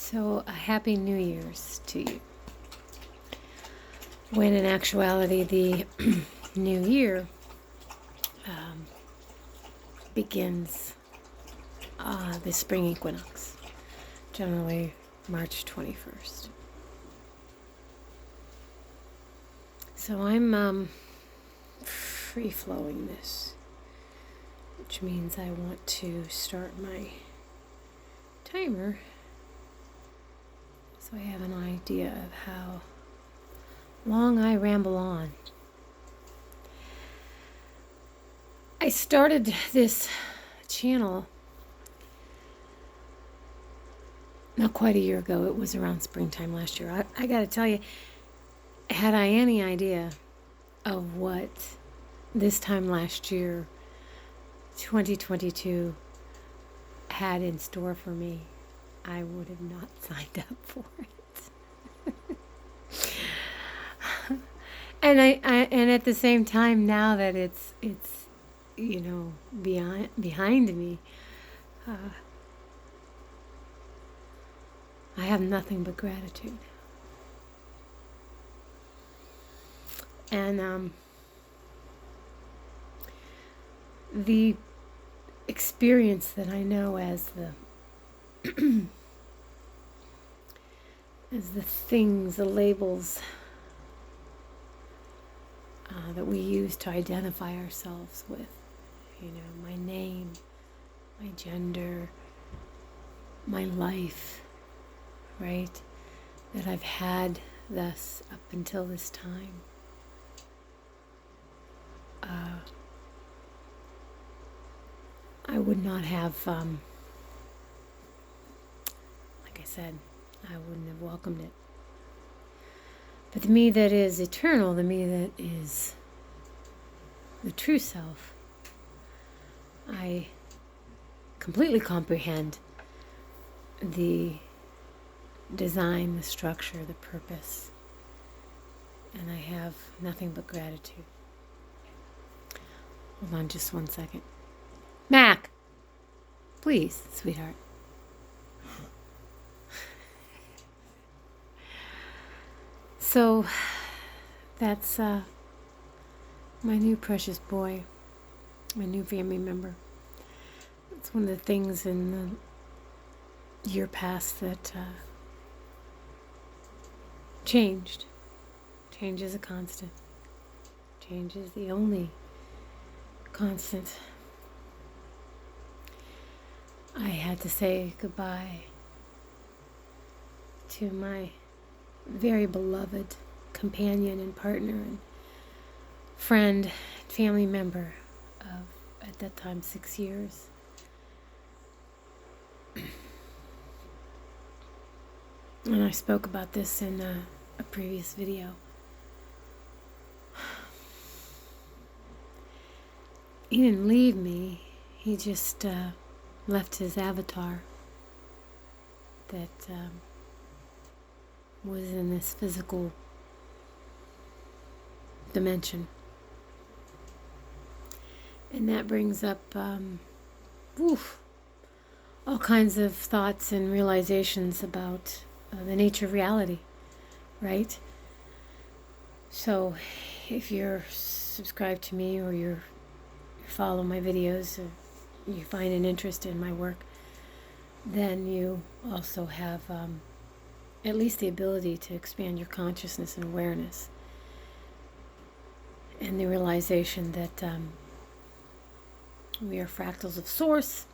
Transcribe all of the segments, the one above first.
So, a happy New Year's to you. When in actuality, the new year begins the spring equinox, generally March 21st. So, I'm free flowing this, which means I want to start my timer so I have an idea of how long I ramble on. I started this channel not quite a year ago. It was around springtime last year. I got to tell you, had I any idea of what this time last year, 2022, had in store for me, I would have not signed up for it. And and at the same time, now that it's behind me, I have nothing but gratitude. And the experience that I know as the as the things, the labels that we use to identify ourselves with, my name, my gender, my life, right, that I've had thus up until this time. I would not have, like I said, I wouldn't have welcomed it. But the me that is eternal, the me that is the true self, I completely comprehend the design, the structure, the purpose, and I have nothing but gratitude. Hold on just one second. Mac, please, sweetheart. So that's my new precious boy, my new family member. It's one of the things in the year past that changed. Change is a constant. Change is the only constant. I had to say goodbye to my very beloved companion and partner and friend, family member of, at that time, 6 years. And I spoke about this in a previous video. He didn't leave me. He just left his avatar that was in this physical dimension. And that brings up all kinds of thoughts and realizations about the nature of reality, right? So if you're subscribed to me or you follow my videos or you find an interest in my work, then you also have at least the ability to expand your consciousness and awareness, and the realization that we are fractals of Source,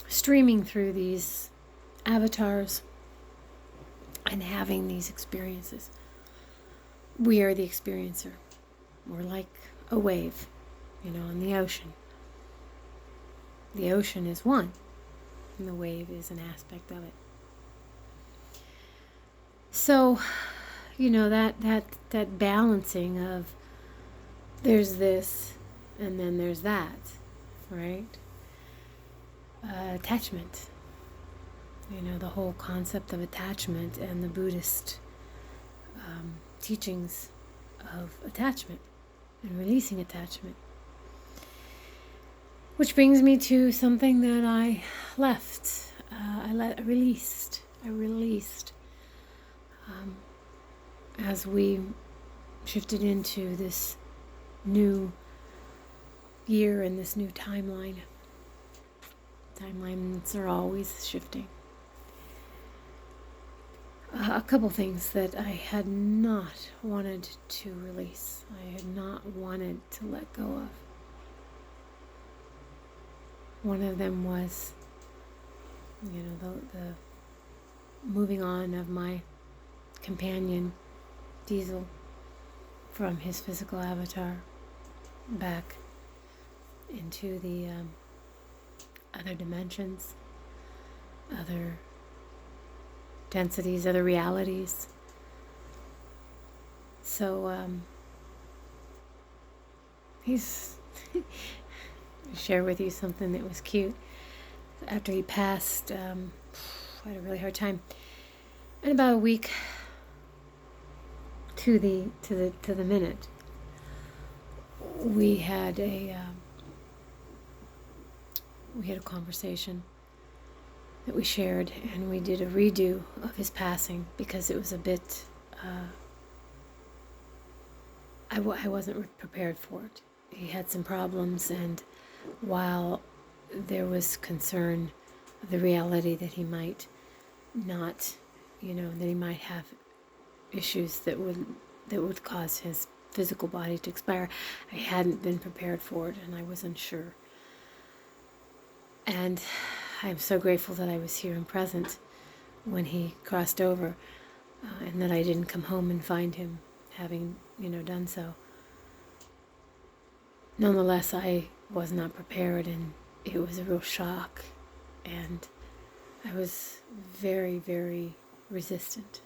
streaming through these avatars and having these experiences. We are the experiencer. We're like a wave, in the ocean. The ocean is one, and the wave is an aspect of it. So, that balancing of there's this and then there's that, right? Attachment. The whole concept of attachment and the Buddhist teachings of attachment and releasing attachment. Which brings me to something that I left I released. As we shifted into this new year and this new timeline. Timelines are always shifting. A couple things that I had not wanted to release. I had not wanted to let go of. One of them was, the moving on of my companion, Diesel, from his physical avatar back into the other dimensions, other densities, other realities. So he's share with you something that was cute. After he passed, I had a really hard time. And about a week to the minute, we had a conversation that we shared, and we did a redo of his passing because it was a bit. I wasn't prepared for it. He had some problems, and while there was concern of the reality that he might not, that he might have issues that would cause his physical body to expire, I hadn't been prepared for it, and I was unsure. And I'm so grateful that I was here and present when he crossed over, and that I didn't come home and find him having, done so. Nonetheless, I was not prepared, and it was a real shock, and I was very, very resistant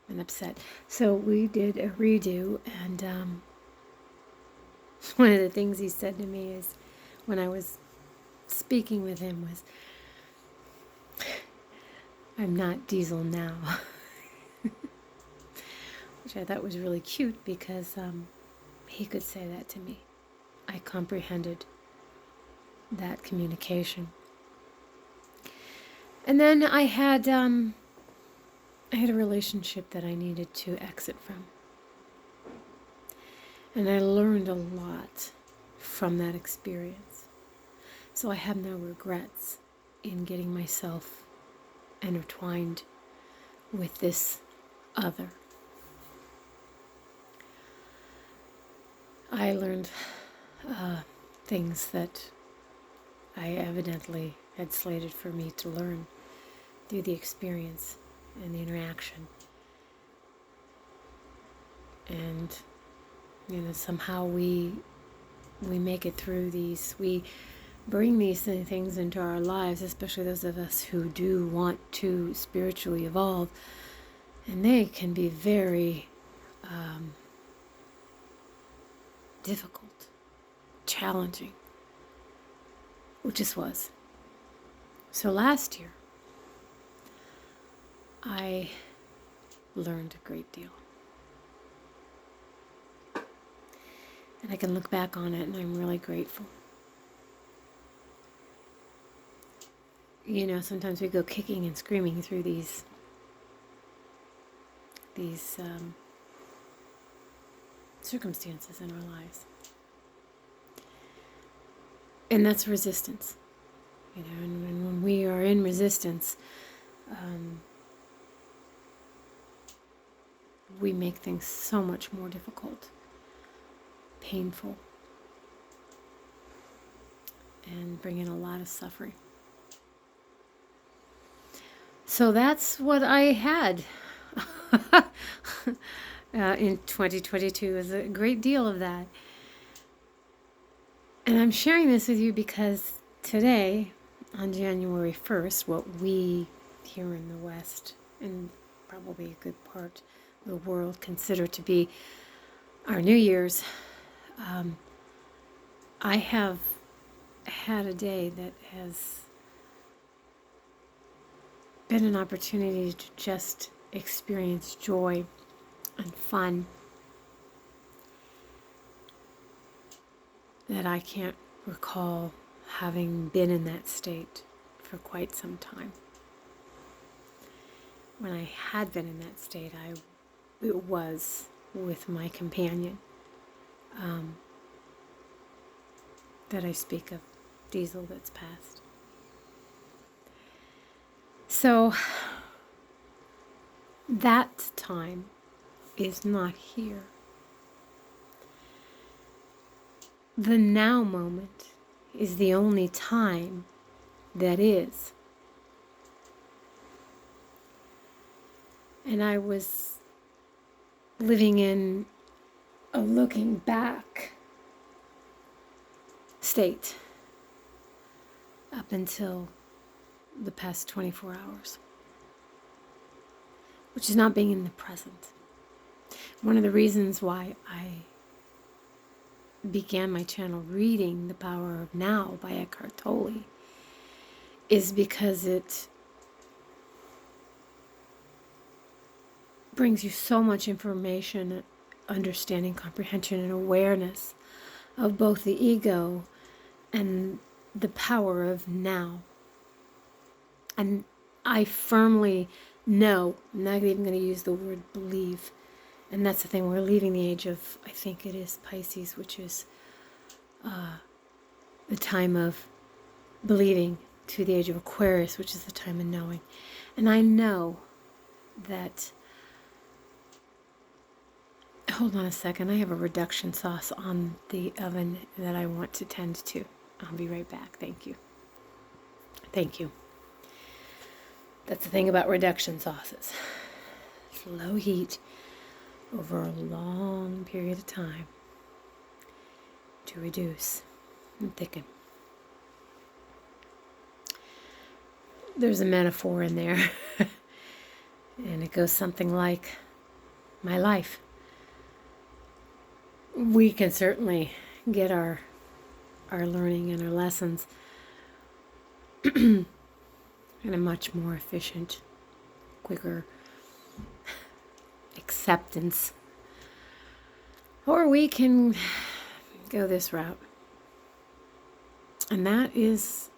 and upset. So we did a redo, and one of the things he said to me is, when I was speaking with him, was, "I'm not Diesel now," which I thought was really cute because he could say that to me. I comprehended that communication. And then I had a relationship that I needed to exit from. And I learned a lot from that experience. So I have no regrets in getting myself intertwined with this other. I learned things that I evidently had slated for me to learn through the experience and the interaction. And, somehow we make it through these, we bring these things into our lives, especially those of us who do want to spiritually evolve, and they can be very difficult, challenging, which this was. So last year, I learned a great deal. And I can look back on it, and I'm really grateful. Sometimes we go kicking and screaming through these circumstances in our lives. And that's resistance. And when we are in resistance, we make things so much more difficult, painful, and bring in a lot of suffering. So that's what I had in 2022, is a great deal of that. And I'm sharing this with you because today, on January 1st, what we here in the West, and probably a good part of the world, consider to be our New Year's, I have had a day that has been an opportunity to just experience joy and fun that I can't recall having been in that state for quite some time. When I had been in that state, it was with my companion that I speak of, Diesel, that's passed. So that time is not here. The now moment is the only time that is. And I was living in a looking back state up until the past 24 hours, which is not being in the present. One of the reasons why I began my channel reading The Power of Now by Eckhart Tolle is because it brings you so much information, understanding, comprehension, and awareness of both the ego and the power of now. And I firmly know, I'm not even going to use the word believe, and that's the thing, we're leaving the age of, I think it is Pisces, which is the time of believing, to the age of Aquarius, which is the time of knowing. And I know that, hold on a second, I have a reduction sauce on the oven that I want to tend to. I'll be right back. Thank you. Thank you. That's the thing about reduction sauces. Slow heat over a long period of time to reduce and thicken. There's a metaphor in there, and it goes something like, my life. We can certainly get our learning and our lessons in a much more efficient, quicker acceptance. Or we can go this route. And that is,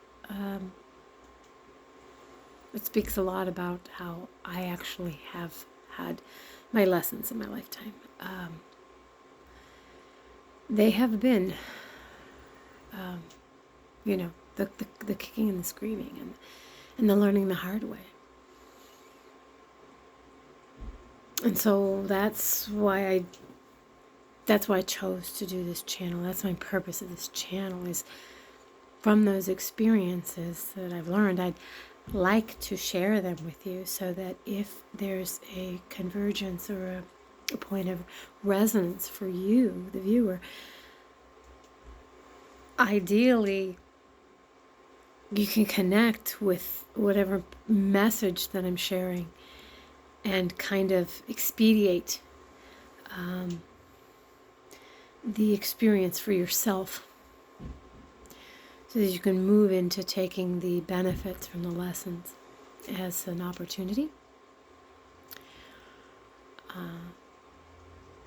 it speaks a lot about how I actually have had my lessons in my lifetime. They have been, the kicking and the screaming and the learning the hard way. And so that's why I chose to do this channel. That's my purpose of this channel, is from those experiences that I've learned, I'd like to share them with you so that if there's a convergence or a point of resonance for you, the viewer, ideally you can connect with whatever message that I'm sharing and kind of expedite the experience for yourself so that you can move into taking the benefits from the lessons as an opportunity,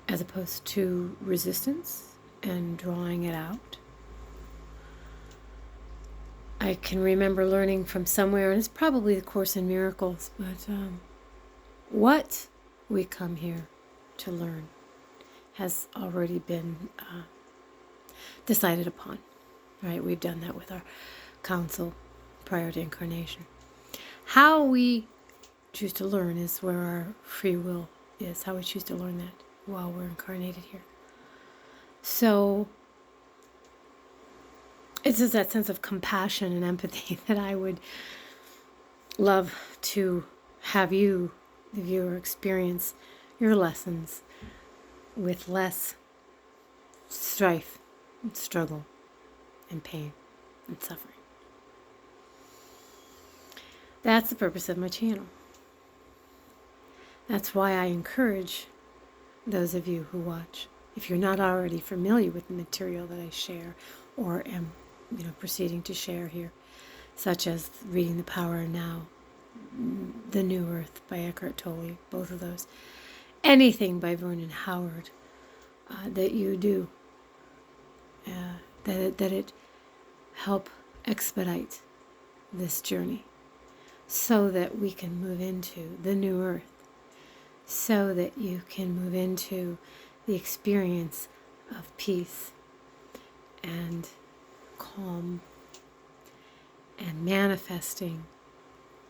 as opposed to resistance and drawing it out. I can remember learning from somewhere, and it's probably the Course in Miracles, but what we come here to learn has already been decided upon, right? We've done that with our counsel prior to incarnation. How we choose to learn is where our free will is, how we choose to learn that while we're incarnated here. So it's just that sense of compassion and empathy that I would love to have you, the viewer, experience your lessons with less strife and struggle and pain and suffering. That's the purpose of my channel. That's why I encourage those of you who watch, if you're not already familiar with the material that I share or am proceeding to share here, such as reading The Power of Now, The New Earth by Eckhart Tolle, both of those, anything by Vernon Howard that you do, that it help expedite this journey so that we can move into the new earth, so that you can move into the experience of peace and calm and manifesting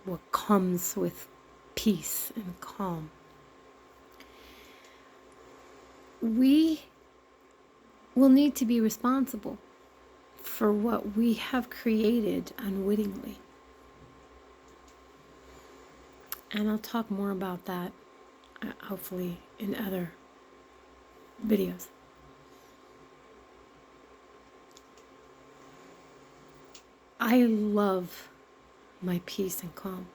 what comes with peace and calm. We will need to be responsible for what we have created unwittingly. And I'll talk more about that, hopefully, in other videos. I love my peace and calm.